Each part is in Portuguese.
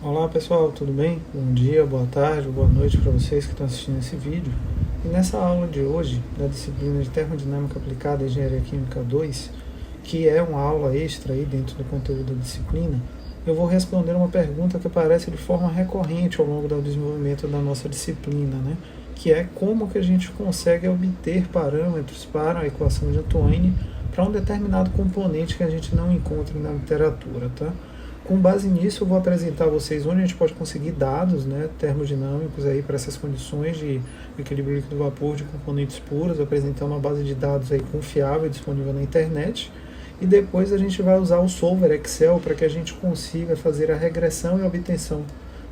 Olá pessoal, tudo bem? Bom dia, boa tarde, boa noite para vocês que estão assistindo esse vídeo. E nessa aula de hoje, da disciplina de Termodinâmica Aplicada à Engenharia Química 2, que é uma aula extra aí dentro do conteúdo da disciplina, eu vou responder uma pergunta que aparece de forma recorrente ao longo do desenvolvimento da nossa disciplina, né? Que é como que a gente consegue obter parâmetros para a equação de Antoine para um determinado componente que a gente não encontra na literatura, tá? Com base nisso, eu vou apresentar a vocês onde a gente pode conseguir dados, né, termodinâmicos aí para essas condições de equilíbrio líquido-vapor de componentes puros, apresentar uma base de dados aí confiável disponível na internet. E depois a gente vai usar o solver Excel para que a gente consiga fazer a regressão e obtenção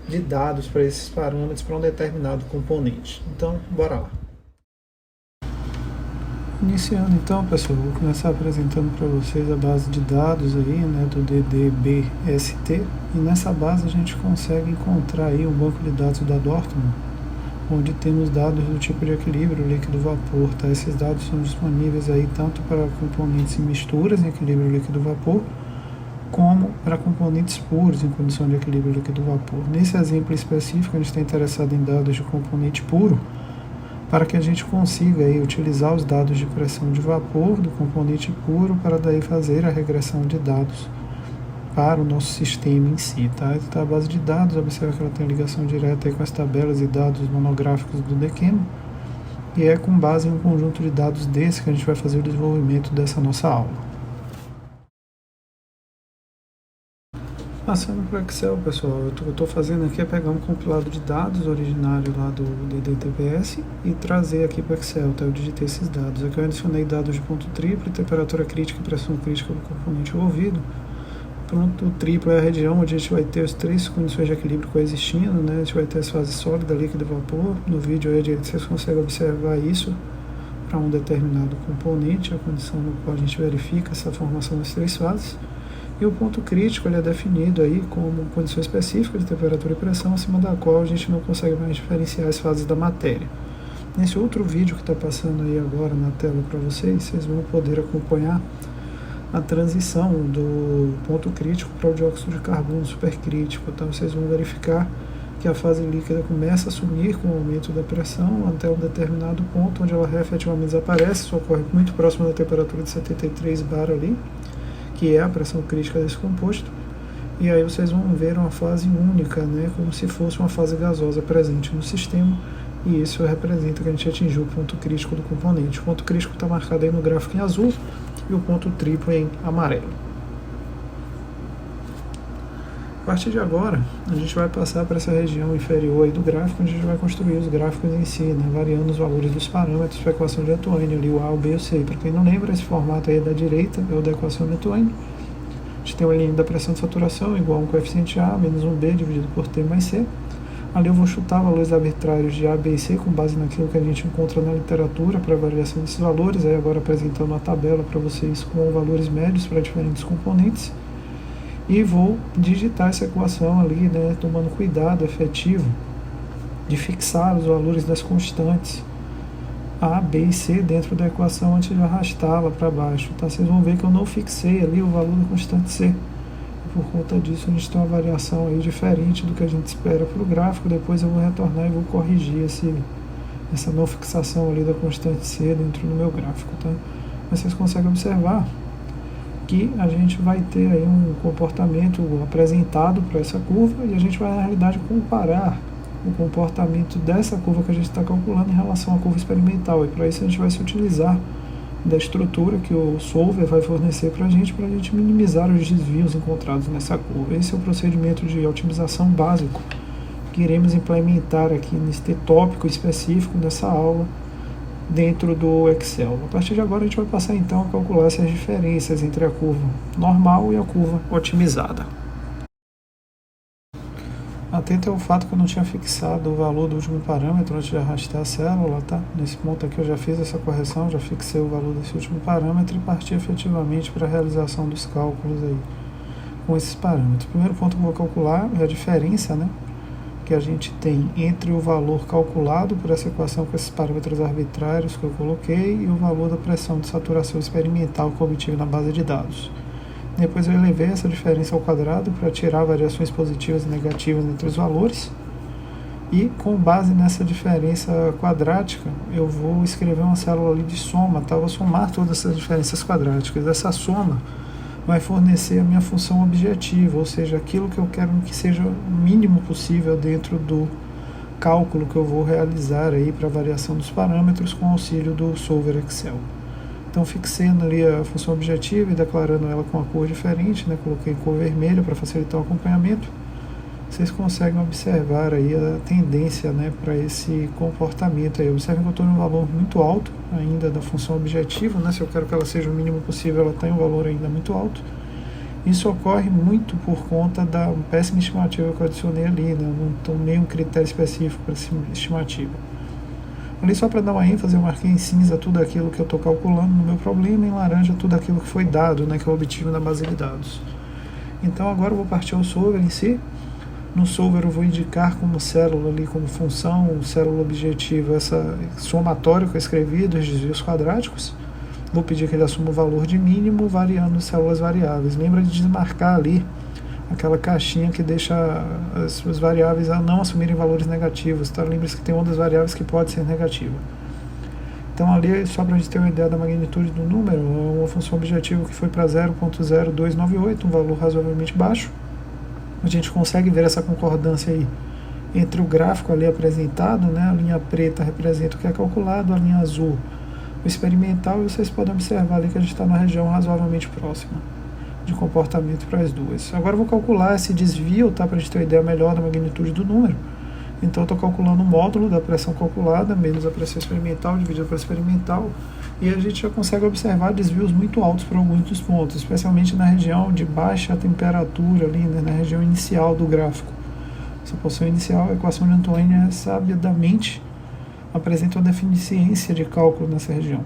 de dados para esses parâmetros para um determinado componente. Então, bora lá. Iniciando então, pessoal, vou começar apresentando para vocês a base de dados aí, né, do DDBST, e nessa base a gente consegue encontrar aí um banco de dados da Dortmund, onde temos dados do tipo de equilíbrio líquido-vapor, tá? Esses dados são disponíveis aí tanto para componentes em misturas em equilíbrio líquido-vapor, como para componentes puros em condição de equilíbrio líquido-vapor. Nesse exemplo específico, a gente está interessado em dados de componente puro, para que a gente consiga aí utilizar os dados de pressão de vapor do componente puro para daí fazer a regressão de dados para o nosso sistema em si, tá? Então, a base de dados, observa que ela tem ligação direta aí com as tabelas e dados monográficos do DQuemo, e é com base em um conjunto de dados desse que a gente vai fazer o desenvolvimento dessa nossa aula. Passando para o Excel, pessoal, o que eu estou fazendo aqui é pegar um compilado de dados originário lá do DDTPS e trazer aqui para o Excel, tá? Eu digitei esses dados. Aqui eu adicionei dados de ponto triplo, temperatura crítica e pressão crítica do componente envolvido. Ponto triplo é a região onde a gente vai ter as três condições de equilíbrio coexistindo, né? A gente vai ter as fases sólida, líquida e vapor. No vídeo aí vocês conseguem observar isso para um determinado componente, a condição no qual a gente verifica essa formação das três fases. E o ponto crítico ele é definido aí como condição específica de temperatura e pressão acima da qual a gente não consegue mais diferenciar as fases da matéria. Nesse outro vídeo que está passando aí agora na tela para vocês, vocês vão poder acompanhar a transição do ponto crítico para o dióxido de carbono supercrítico. Então vocês vão verificar que a fase líquida começa a sumir com o aumento da pressão até um determinado ponto onde ela efetivamente desaparece, isso ocorre muito próximo da temperatura de 73 bar ali, que é a pressão crítica desse composto, e aí vocês vão ver uma fase única, né, como se fosse uma fase gasosa presente no sistema, e isso representa que a gente atingiu o ponto crítico do componente. O ponto crítico está marcado aí no gráfico em azul e o ponto triplo em amarelo. A partir de agora, a gente vai passar para essa região inferior aí do gráfico, onde a gente vai construir os gráficos em si, né, variando os valores dos parâmetros para a equação de Antoine, ali o A, o B e o C. Para quem não lembra, esse formato aí da direita é o da equação de Antoine. A gente tem o linha da pressão de saturação igual a um coeficiente A menos um B dividido por T mais C. Ali eu vou chutar valores arbitrários de A, B e C com base naquilo que a gente encontra na literatura para variação desses valores. Aí agora apresentando uma tabela para vocês com valores médios para diferentes componentes. E vou digitar essa equação ali, né, tomando cuidado efetivo de fixar os valores das constantes A, B e C dentro da equação antes de arrastá-la para baixo. Tá? Vocês vão ver que eu não fixei ali o valor da constante C. E por conta disso a gente tem uma variação aí diferente do que a gente espera para o gráfico. Depois eu vou retornar e vou corrigir essa não fixação ali da constante C dentro do meu gráfico. Tá? Mas vocês conseguem observar que a gente vai ter aí um comportamento apresentado para essa curva e a gente vai, na realidade, comparar o comportamento dessa curva que a gente está calculando em relação à curva experimental. E para isso a gente vai se utilizar da estrutura que o solver vai fornecer para a gente minimizar os desvios encontrados nessa curva. Esse é o procedimento de otimização básico que iremos implementar aqui neste tópico específico dessa aula dentro do Excel. A partir de agora a gente vai passar então a calcular essas diferenças entre a curva normal e a curva otimizada. Atento ao fato que eu não tinha fixado o valor do último parâmetro antes de arrastar a célula, tá? Nesse ponto aqui eu já fiz essa correção, já fixei o valor desse último parâmetro e parti efetivamente para a realização dos cálculos aí com esses parâmetros. O primeiro ponto que eu vou calcular é a diferença, né, que a gente tem entre o valor calculado por essa equação com esses parâmetros arbitrários que eu coloquei e o valor da pressão de saturação experimental que eu obtive na base de dados. Depois eu elevei essa diferença ao quadrado para tirar variações positivas e negativas entre os valores. E com base nessa diferença quadrática, eu vou escrever uma célula ali de soma, tá? Eu vou somar todas essas diferenças quadráticas. Essa soma vai fornecer a minha função objetiva, ou seja, aquilo que eu quero que seja o mínimo possível dentro do cálculo que eu vou realizar aí para a variação dos parâmetros com auxílio do Solver Excel. Então, fixando ali a função objetiva e declarando ela com uma cor diferente, né? Coloquei cor vermelha para facilitar o acompanhamento. Vocês conseguem observar aí a tendência, né, para esse comportamento aí. Observem que eu estou em um valor muito alto ainda da função objetiva, né? Se eu quero que ela seja o mínimo possível, ela está em um valor ainda muito alto. Isso ocorre muito por conta da péssima estimativa que eu adicionei ali, né? Eu não tomei um critério específico para essa estimativa. Ali, só para dar uma ênfase, eu marquei em cinza tudo aquilo que eu estou calculando no meu problema, e em laranja tudo aquilo que foi dado, né, que eu obtive na base de dados. Então agora eu vou partir ao solver em si. No solver eu vou indicar como célula ali, como função, célula objetiva, essa somatório que eu escrevi dos desvios quadráticos. Vou pedir que ele assuma o valor de mínimo variando células variáveis. Lembra de desmarcar ali aquela caixinha que deixa as variáveis a não assumirem valores negativos, tá? Lembre-se que tem uma das variáveis que pode ser negativa. Então ali, só para a gente ter uma ideia da magnitude do número, é uma função objetiva que foi para 0.0298, um valor razoavelmente baixo. A gente consegue ver essa concordância aí entre o gráfico ali apresentado, né? A linha preta representa o que é calculado, a linha azul o experimental, e vocês podem observar ali que a gente está numa região razoavelmente próxima de comportamento para as duas. Agora eu vou calcular esse desvio, tá? Para a gente ter uma ideia melhor da magnitude do número. Então eu estou calculando o módulo da pressão calculada menos a pressão experimental dividida pela experimental, e a gente já consegue observar desvios muito altos para alguns dos pontos, especialmente na região de baixa temperatura ali, né, na região inicial do gráfico. Essa posição inicial, a equação de Antoine sabidamente apresenta uma deficiência de cálculo nessa região.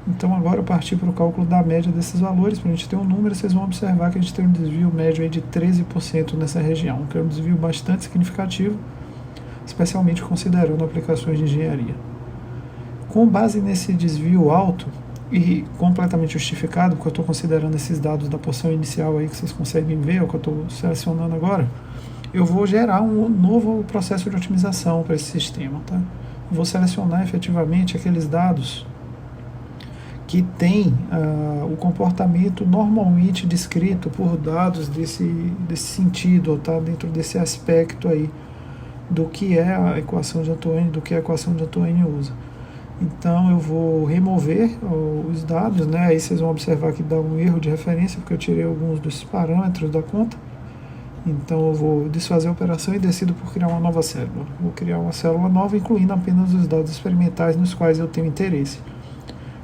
Então agora eu parti para o cálculo da média desses valores. Para a gente ter um número, vocês vão observar que a gente tem um desvio médio aí de 13% nessa região, que é um desvio bastante significativo, especialmente considerando aplicações de engenharia. Com base nesse desvio alto e completamente justificado, porque eu estou considerando esses dados da porção inicial aí que vocês conseguem ver, o que eu estou selecionando agora, eu vou gerar um novo processo de otimização para esse sistema, tá? Eu vou selecionar efetivamente aqueles dados que tem o comportamento normalmente descrito por dados desse sentido, tá? Dentro desse aspecto aí do que é a equação de Antoine, do que a equação de Antoine usa. Então eu vou remover os dados, né? Aí vocês vão observar que dá um erro de referência, porque eu tirei alguns dos parâmetros da conta. Então eu vou desfazer a operação e decido por criar uma nova célula. Vou criar uma célula nova, incluindo apenas os dados experimentais nos quais eu tenho interesse,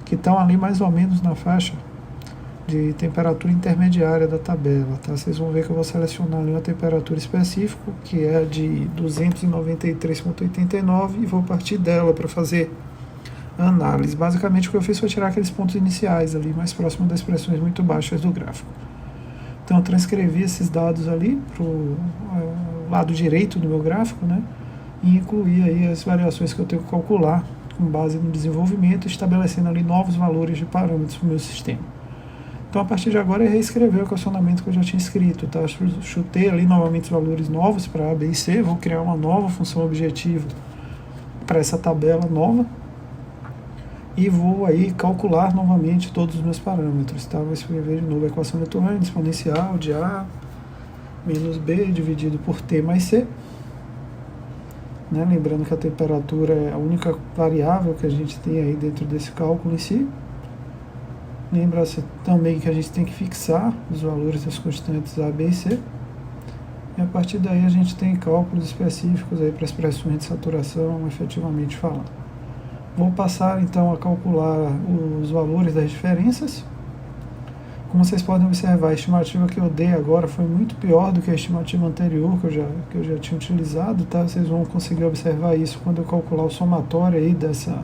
que estão ali mais ou menos na faixa de temperatura intermediária da tabela, tá? Vocês vão ver que eu vou selecionar ali uma temperatura específica, que é a de 293,89, e vou partir dela para fazer a análise. Basicamente o que eu fiz foi tirar aqueles pontos iniciais ali, mais próximo das expressões muito baixas do gráfico. Então eu transcrevi esses dados ali para o lado direito do meu gráfico, né? E incluí aí as variações que eu tenho que calcular com base no desenvolvimento, estabelecendo ali novos valores de parâmetros para o meu sistema. Então a partir de agora eu reescrever o equacionamento que eu já tinha escrito, tá? Chutei ali novamente os valores novos para A, B e C, vou criar uma nova função objetiva para essa tabela nova e vou aí calcular novamente todos os meus parâmetros, tá? Vou escrever de novo a equação de Antoine, exponencial de A menos B dividido por T mais C, né? Lembrando que a temperatura é a única variável que a gente tem aí dentro desse cálculo em si. Lembra-se também que a gente tem que fixar os valores das constantes A, B e C. E a partir daí a gente tem cálculos específicos aí para expressões de saturação, efetivamente falando. Vou passar então a calcular os valores das diferenças. Como vocês podem observar, a estimativa que eu dei agora foi muito pior do que a estimativa anterior que eu já tinha utilizado, tá? Vocês vão conseguir observar isso quando eu calcular o somatório aí dessa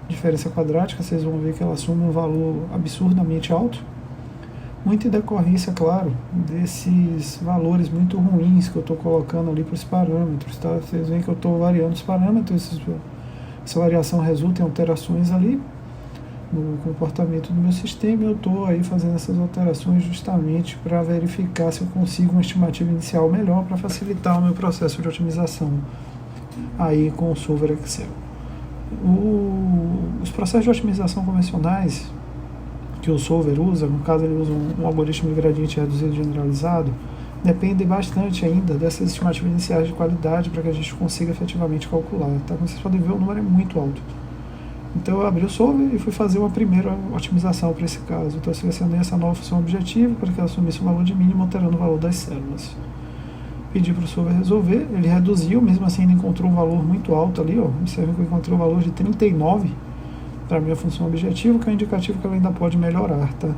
diferença quadrática. Vocês vão ver que ela assume um valor absurdamente alto, muito em decorrência, claro, desses valores muito ruins que eu estou colocando ali para os parâmetros, tá? Vocês veem que eu estou variando os parâmetros, essa variação resulta em alterações ali, no comportamento do meu sistema, e eu estou aí fazendo essas alterações justamente para verificar se eu consigo uma estimativa inicial melhor para facilitar o meu processo de otimização aí com o Solver Excel. Os processos de otimização convencionais que o Solver usa, no caso ele usa um algoritmo de gradiente reduzido generalizado, depende bastante ainda dessas estimativas iniciais de qualidade para que a gente consiga efetivamente calcular. Tá? Como vocês podem ver, o número é muito alto. Então eu abri o Solver e fui fazer uma primeira otimização para esse caso. Então eu selecionei essa nova função objetivo para que ela assumisse o valor de mínimo alterando o valor das células. Pedi para o Solver resolver, ele reduziu, mesmo assim ele encontrou um valor muito alto ali, ó. Observe que eu encontrei o valor de 39 para a minha função objetivo, que é um indicativo que ela ainda pode melhorar, tá?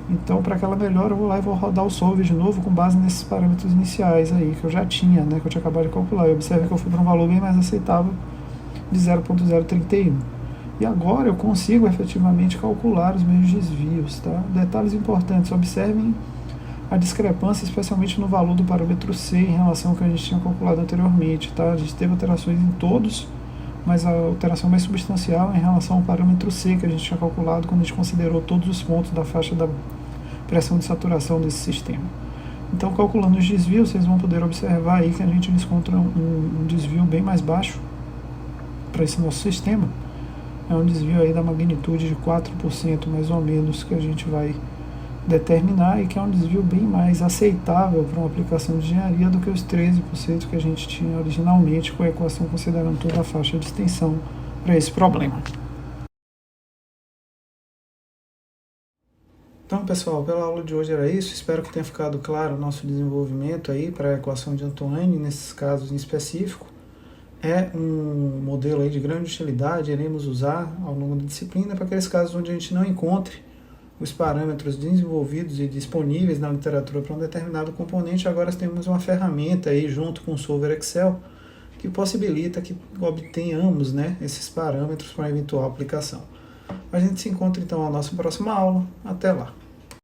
Então, para aquela melhora, eu vou lá e vou rodar o Solver de novo com base nesses parâmetros iniciais aí, que eu já tinha, né, que eu tinha acabado de calcular. E observe que eu fui para um valor bem mais aceitável de 0,031. E agora eu consigo efetivamente calcular os meus desvios, tá? Detalhes importantes, observem a discrepância, especialmente no valor do parâmetro C em relação ao que a gente tinha calculado anteriormente, tá? A gente teve alterações em todos, mas a alteração mais substancial é em relação ao parâmetro C que a gente tinha calculado quando a gente considerou todos os pontos da faixa da pressão de saturação desse sistema. Então, calculando os desvios, vocês vão poder observar aí que a gente encontra um desvio bem mais baixo para esse nosso sistema. É um desvio aí da magnitude de 4% mais ou menos que a gente vai determinar, e que é um desvio bem mais aceitável para uma aplicação de engenharia do que os 13% que a gente tinha originalmente, com a equação considerando toda a faixa de extensão para esse problema. Então, pessoal, pela aula de hoje era isso. Espero que tenha ficado claro o nosso desenvolvimento aí para a equação de Antoine, nesses casos em específico. É um modelo aí de grande utilidade, iremos usar ao longo da disciplina para aqueles casos onde a gente não encontre os parâmetros desenvolvidos e disponíveis na literatura para um determinado componente. Agora temos uma ferramenta aí junto com o Solver Excel que possibilita que obtenhamos, né, esses parâmetros para eventual aplicação. A gente se encontra então na nossa próxima aula. Até lá!